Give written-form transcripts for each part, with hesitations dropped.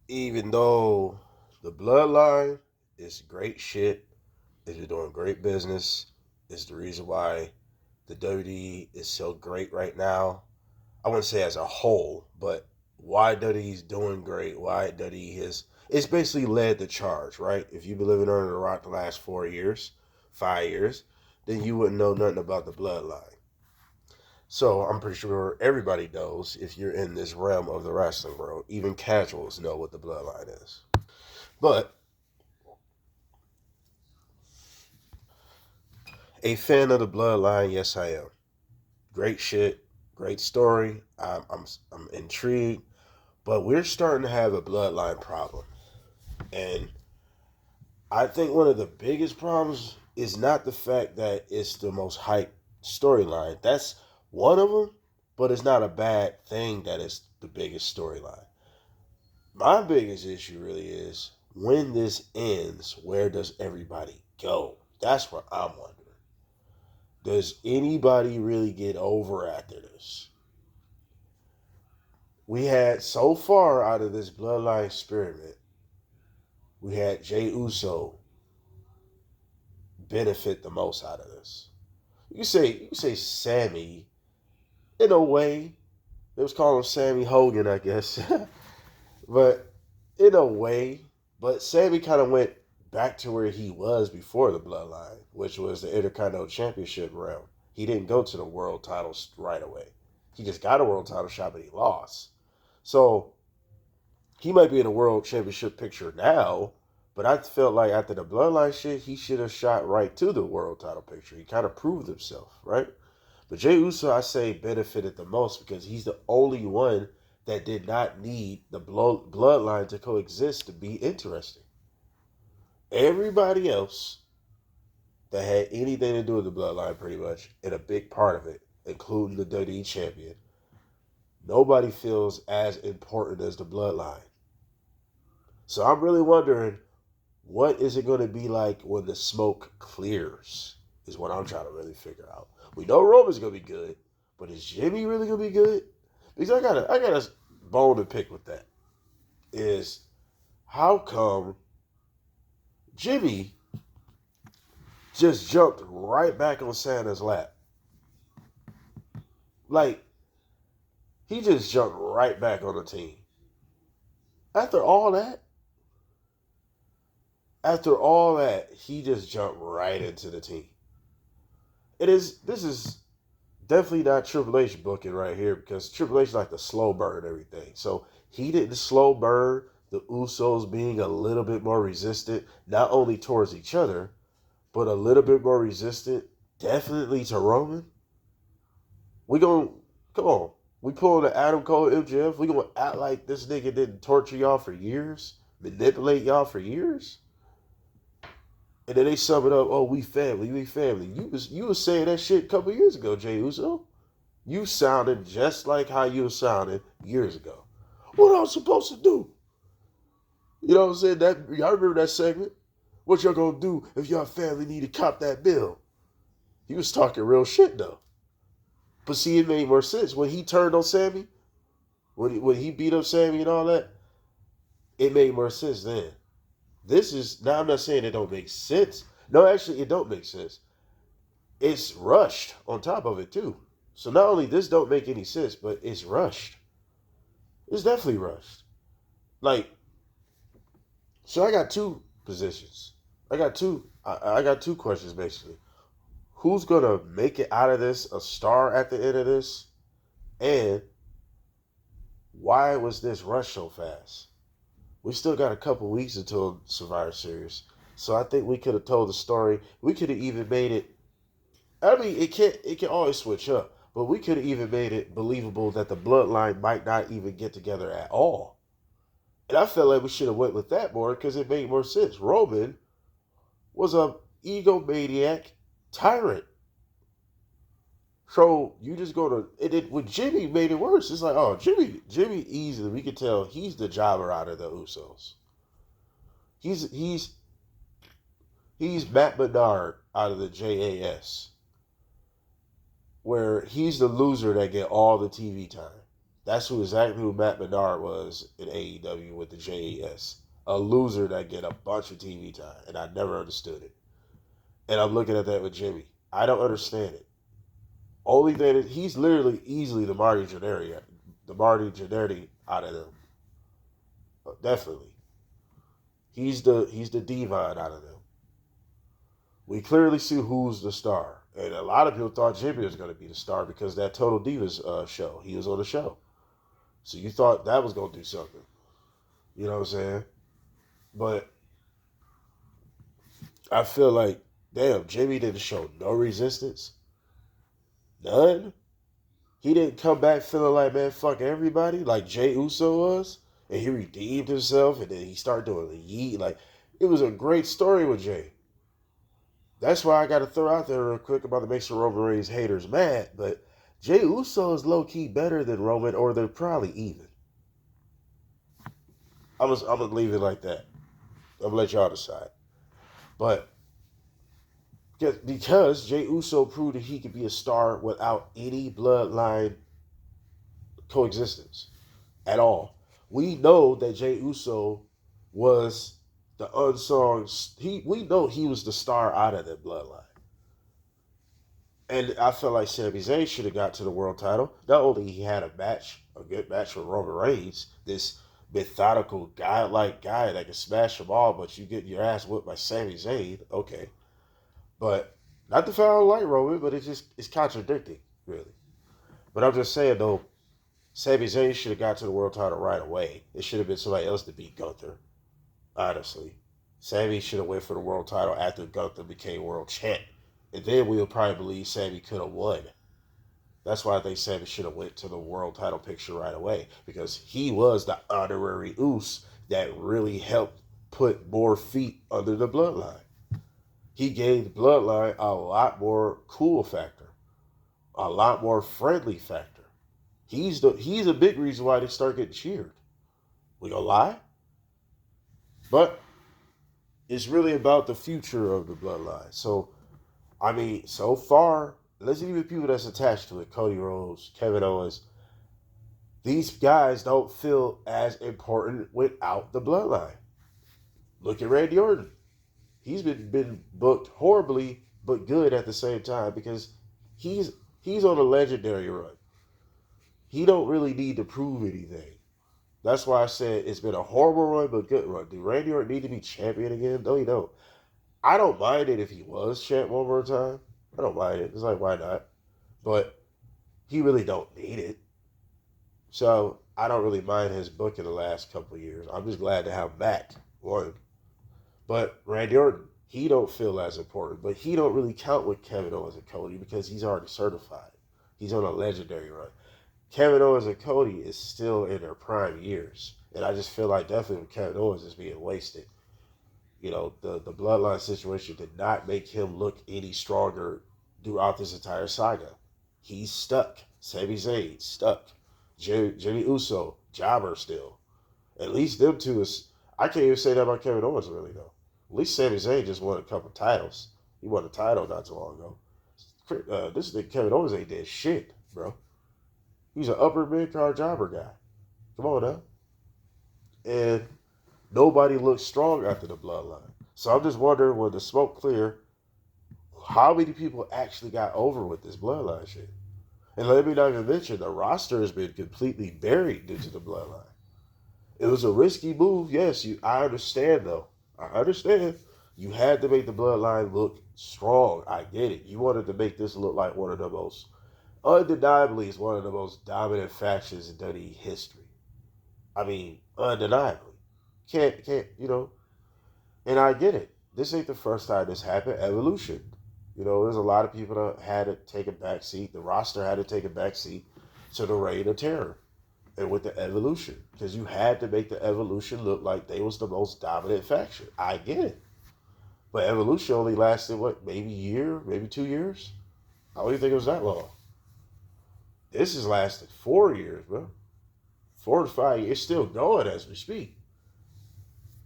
even though the Bloodline is great shit, is doing great business, is the reason why the WWE is so great right now. I wouldn't say as a whole, but why WWE's doing great, why WWE has it's basically led the charge, right? If you've been living under the rock the last 4 years, 5 years, then you wouldn't know nothing about the Bloodline. So I'm pretty sure everybody knows if you're in this realm of the wrestling world. Even casuals know what the Bloodline is. But a fan of the Bloodline, yes, I am. Great shit, great story. I'm intrigued, but we're starting to have a Bloodline problem, and I think one of the biggest problems is not the fact that it's the most hyped storyline. That's one of them, but it's not a bad thing that it's the biggest storyline. My biggest issue really is when this ends, where does everybody go? That's what I'm wondering. Does anybody really get over after this? We had so far out of this bloodline experiment, we had Jay Uso benefit the most out of this. You say Sammy in a way. They was calling him Sammy Hogan, I guess. But in a way, but Sammy kind of went back to where he was before the bloodline, which was the Intercontinental Championship realm. He didn't go to the world titles right away. He just got a world title shot, but he lost. So he might be in a world championship picture now, but I felt like after the bloodline shit, he should have shot right to the world title picture. He kind of proved himself, right? But Jey Uso, I say, benefited the most because he's the only one that did not need the bloodline to coexist to be interesting. Everybody else that had anything to do with the bloodline, pretty much, and a big part of it, including the WWE champion, nobody feels as important as the bloodline. So I'm really wondering, what is it going to be like when the smoke clears? Is what I'm trying to really figure out. We know Roman's going to be good, but is Jimmy really going to be good? Because I got a bone to pick with that. Is how come Jimmy just jumped right back on Santa's lap? Like, he just jumped right back on the team. After all that, he just jumped right into the team. This is definitely not Triple H booking right here because Triple H like to slow burn everything. So he didn't slow burn the Usos being a little bit more resistant, not only towards each other, but a little bit more resistant, definitely to Roman. We gonna come on. We pulling the Adam Cole MJF. We gonna act like this nigga didn't torture y'all for years, manipulate y'all for years, and then they sum it up. Oh, we family, we family. You was saying that shit a couple years ago, Jey Uso. You sounded just like how you sounded years ago. What I was supposed to do? You know what I'm saying? That y'all remember that segment? What y'all gonna do if your family need to cop that bill? He was talking real shit though. But see, it made more sense when he turned on Sammy, when he beat up Sammy and all that. It made more sense then. This is now. I'm not saying it don't make sense. No, actually, it don't make sense. It's rushed on top of it too. So not only this don't make any sense, but it's rushed. It's definitely rushed. Like, so I got two positions. I got two. I got two questions basically. Who's gonna make it out of this a star at the end of this? And why was this rush so fast? We still got a couple weeks until Survivor Series, so I think we could have told the story. We could have even made it. I mean, it can always switch up, but we could have even made it believable that the Bloodline might not even get together at all. And I felt like we should have went with that more because it made more sense. Roman was a egomaniac tyrant. So you just go to it with Jimmy made it worse. It's like, oh, Jimmy easily we could tell he's the jobber out of the Usos. He's he's he's Matt Menard out of the JAS, where he's the loser that get all the TV time. Exactly who Matt Menard was in AEW with the JAS. A loser that get a bunch of TV time, and I never understood it. And I'm looking at that with Jimmy. I don't understand it. Only thing is, he's literally easily the Marty Jannetty out of them. Definitely, he's the divine out of them. We clearly see who's the star, and a lot of people thought Jimmy was going to be the star because that Total Divas show. He was on the show, so you thought that was going to do something. You know what I'm saying? But I feel like, damn, Jimmy didn't show no resistance, none. He didn't come back feeling like, man, fuck everybody, like Jay Uso was, and he redeemed himself, and then he started doing the yeet. Like, it was a great story with Jay. That's why I got to throw out there real quick about to make sure Roman Reigns haters mad, but Jay Uso is low key better than Roman, or they're probably even. I'm gonna leave it like that. I'm gonna let y'all decide. But because Jay Uso proved that he could be a star without any bloodline coexistence at all. We know that Jay Uso was the unsung. We know he was the star out of that bloodline. And I feel like Sami Zayn should have got to the world title. Not only he had a good match with Roman Reigns, this methodical, godlike guy that can smash them all, but you get your ass whipped by Sami Zayn. Okay. But not the fact I don't like Roman, but it's contradicting, really. But I'm just saying, though, Sami Zayn should have got to the world title right away. It should have been somebody else to beat Gunther, honestly. Sami should have went for the world title after Gunther became world champ. And then we would probably believe Sami could have won. That's why I think Sami should have went to the world title picture right away. Because he was the honorary Uso that really helped put more feet under the bloodline. He gave the bloodline a lot more cool factor. A lot more friendly factor. He's a big reason why they start getting cheered. We gonna lie? But it's really about the future of the bloodline. So, I mean, so far, let's even people that's attached to it, Cody Rhodes, Kevin Owens, these guys don't feel as important without the bloodline. Look at Randy Orton. He's been booked horribly, but good at the same time because he's on a legendary run. He don't really need to prove anything. That's why I said it's been a horrible run, but good run. Do Randy Orton need to be champion again? No, he don't. I don't mind it if he was champ one more time. I don't mind it. It's like, why not? But he really don't need it. So I don't really mind his book in the last couple of years. I'm just glad to have him back. One. But Randy Orton, he don't feel as important. But he don't really count with Kevin Owens and Cody because he's already certified. He's on a legendary run. Kevin Owens and Cody is still in their prime years. And I just feel like definitely with Kevin Owens is being wasted. You know, the bloodline situation did not make him look any stronger throughout this entire saga. He's stuck. Sami Zayn, stuck. Jimmy Uso, jobber still. At least them two is... I can't even say that about Kevin Owens, really, though. At least Sami Zayn just won a couple titles. He won a title not too long ago. This is Kevin Owens ain't did shit, bro. He's an upper mid-card jobber guy. Come on now. And nobody looks strong after the bloodline. So I'm just wondering when the smoke clear, how many people actually got over with this bloodline shit? And let me not even mention, the roster has been completely buried due to the bloodline. It was a risky move, yes. I understand, though. I understand. You had to make the bloodline look strong. I get it. You wanted to make this look like one of the most... undeniably is one of the most dominant factions in WWE history. I mean, undeniably. Can't, and I get it. This ain't the first time this happened. Evolution. There's a lot of people that had to take a back seat. The roster had to take a back seat to the Reign of Terror. And with the Evolution. Because you had to make the Evolution look like they was the most dominant faction. I get it. But Evolution only lasted, maybe a year? Maybe 2 years? I don't even think it was that long. This has lasted 4 years, bro. 4 to 5 years. It's still going as we speak.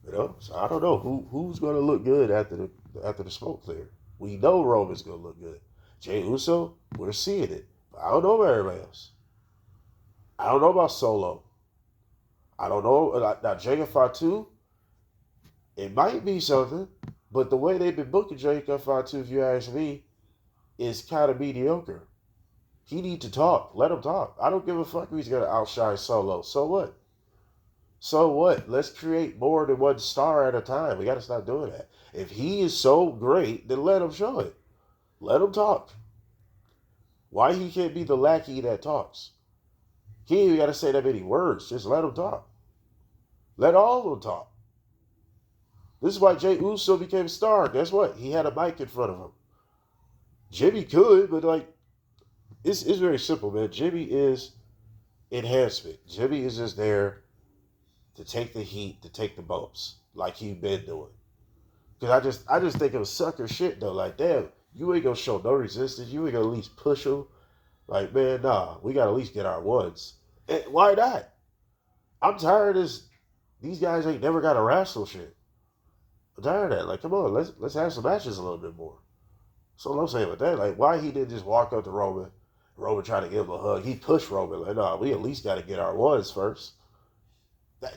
So I don't know who's going to look good after the smoke clear. We know Roman's going to look good. Jey Uso, we're seeing it. But I don't know about everybody else. I don't know about Solo. I don't know. Now, Jacob Fatu, it might be something, but the way they've been booking Jacob Fatu, if you ask me, is kind of mediocre. He need to talk. Let him talk. I don't give a fuck if he's gonna outshine Solo. So what? So what? Let's create more than one star at a time. We gotta stop doing that. If he is so great, then let him show it. Let him talk. Why he can't be the lackey that talks? He ain't even gotta say that many words. Just let him talk. Let all of them talk. This is why Jey Uso became a star. Guess what? He had a mic in front of him. Jimmy could, but like it's very simple, man. Jimmy is enhancement. Jimmy is just there to take the heat, to take the bumps, like he been doing. Because I just think it was sucker shit though. Like, damn, you ain't gonna show no resistance. You ain't gonna at least push him. Like, man, nah, we gotta at least get our ones. And why not? I'm tired of this. These guys ain't never got to wrestle shit. I'm tired of that. Like, come on, let's have some matches a little bit more. So I'm saying with that, like, why he didn't just walk up to Roman, Roman tried to give him a hug. He pushed Roman. Like, nah, we at least got to get our ones first.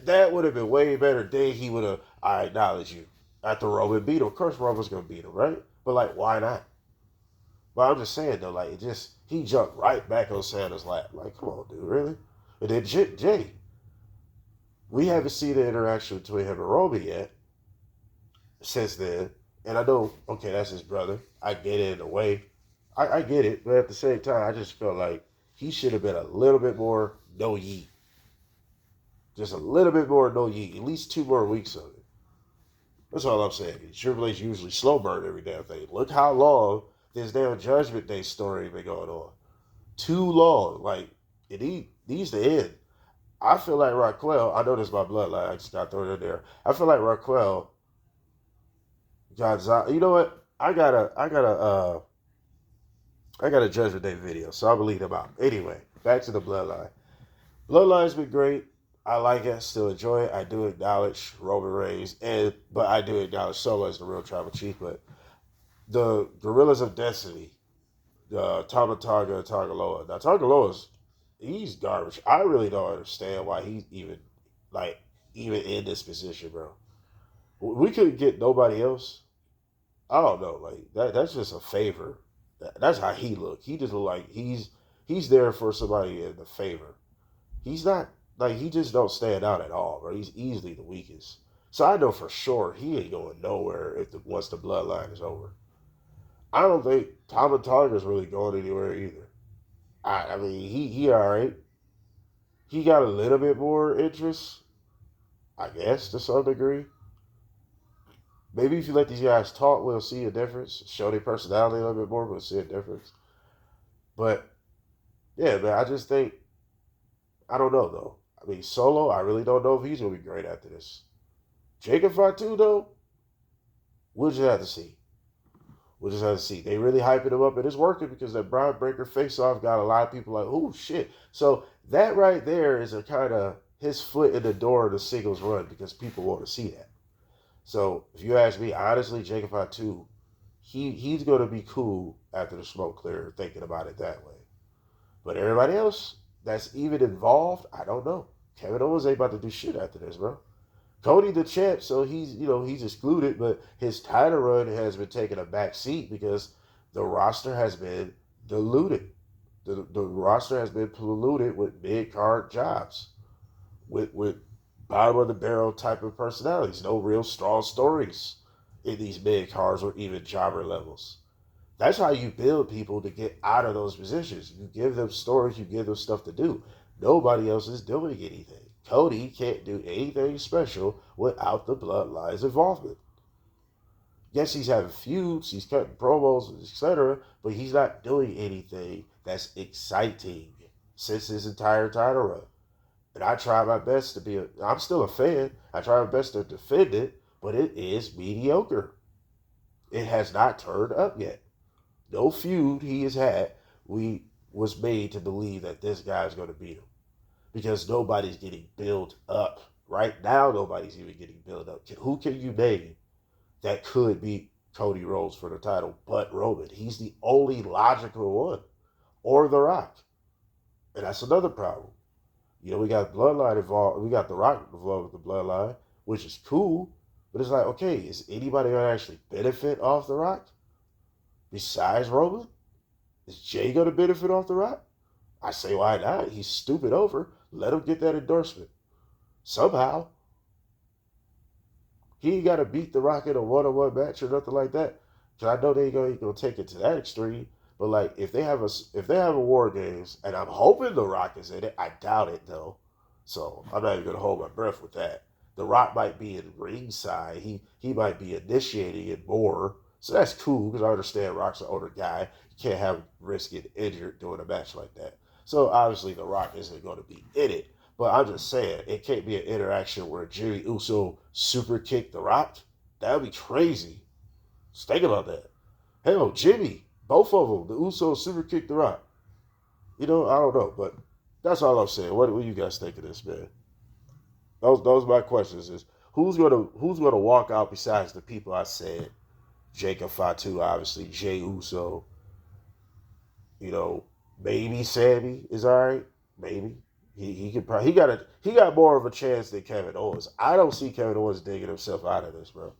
That would have been way better. Then he would have, I acknowledge you. After Roman beat him, of course Roman's gonna beat him, right? But like, why not? But I'm just saying though, like, it just he jumped right back on Santa's lap. Like, come on, dude, really? And then Jay, we haven't seen the interaction between him and Roman yet. Since then, and I know, okay, that's his brother. I get it in a way. I get it, but at the same time, I just felt like he should have been a little bit more no yeet. Just a little bit more no yeet. At least 2 more weeks of it. That's all I'm saying. Triple H usually slow burn every damn thing. Look how long this damn Judgment Day story been going on. Too long. Like, it needs to end. I feel like Raquel, I know this is my bloodline, I just got thrown in there. I feel like Raquel Gonzalez, you know what? I got a Judgment Day video, so I'll leave them out. Anyway, back to the Bloodline. Bloodline's been great. I like it, still enjoy it. I do acknowledge Roman Reigns, but I do acknowledge Solo as the real tribal chief. But the Gorillas of Destiny, Tama Tonga and Tagaloa. Now Tagaloa's he's garbage. I really don't understand why he's even in this position, bro. We couldn't get nobody else. I don't know, like that's just a favor. That's how he look. He just look like he's there for somebody in the favor. He's not like he just don't stand out at all, bro. He's easily the weakest. So I know for sure he ain't going nowhere once the bloodline is over. I don't think Tom and Tonga's really going anywhere either. I mean he alright. He got a little bit more interest, I guess, to some degree. Maybe if you let these guys talk, we'll see a difference. Show their personality a little bit more, we'll see a difference. But yeah, man, I just think I don't know though. I mean, Solo, I really don't know if he's gonna be great after this. Jacob Fatu though, we'll just have to see. We'll just have to see. They really hyping him up, and it's working because that Brian Breaker face-off got a lot of people like, oh shit. So that right there is a kind of his foot in the door of the singles run because people want to see that. So if you ask me, honestly, Jacob Fatu, he's going to be cool after the smoke clear, thinking about it that way. But everybody else that's even involved, I don't know. Kevin Owens ain't about to do shit after this, bro. Cody the champ, so he's excluded, but his title run has been taking a back seat because the roster has been diluted. The roster has been polluted with mid-card jobs, with bottom of the barrel type of personalities. No real strong stories in these mid cards or even jobber levels. That's how you build people to get out of those positions. You give them stories, you give them stuff to do. Nobody else is doing anything. Cody can't do anything special without the Bloodline's involvement. Yes, he's having feuds, he's cutting promos, etc., but he's not doing anything that's exciting since his entire title run. And I try my best to I'm still a fan. I try my best to defend it, but it is mediocre. It has not turned up yet. No feud he has had was made to believe that this guy's going to beat him. Because nobody's getting built up. Right now, nobody's even getting built up. Who can you name that could beat Cody Rhodes for the title but Roman? He's the only logical one. Or The Rock. And that's another problem. We got Bloodline involved. We got The Rock involved with the Bloodline, which is cool. But it's like, okay, is anybody gonna actually benefit off The Rock besides Roman? Is Jay gonna benefit off The Rock? I say, why not? He's stupid over. Let him get that endorsement somehow. He ain't got to beat The Rock in a one-on-one match or nothing like that. Cause I know they ain't gonna take it to that extreme. But like, if they have a War Games, and I'm hoping The Rock is in it, I doubt it though. So I'm not even gonna hold my breath with that. The Rock might be in ringside. He might be initiating it more. So that's cool because I understand Rock's an older guy. You can't have risk getting injured doing a match like that. So obviously The Rock isn't going to be in it. But I'm just saying it can't be an interaction where Jimmy Uso super kicked The Rock. That would be crazy. Just think about that. Hell, Jimmy, both of them, the Usos super kicked The Rock. I don't know, but that's all I'm saying. What do you guys think of this, man? Those my questions is who's gonna walk out besides the people I said. Jacob Fatu, obviously, Jay Uso, you know, maybe Sammy is all right. Maybe he could probably he got more of a chance than Kevin Owens. I don't see Kevin Owens digging himself out of this, bro.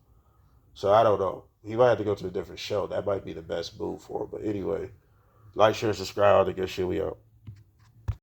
So I don't know. He might have to go to a different show. That might be the best move for him. But anyway, like, share, subscribe. All the good shit. We out.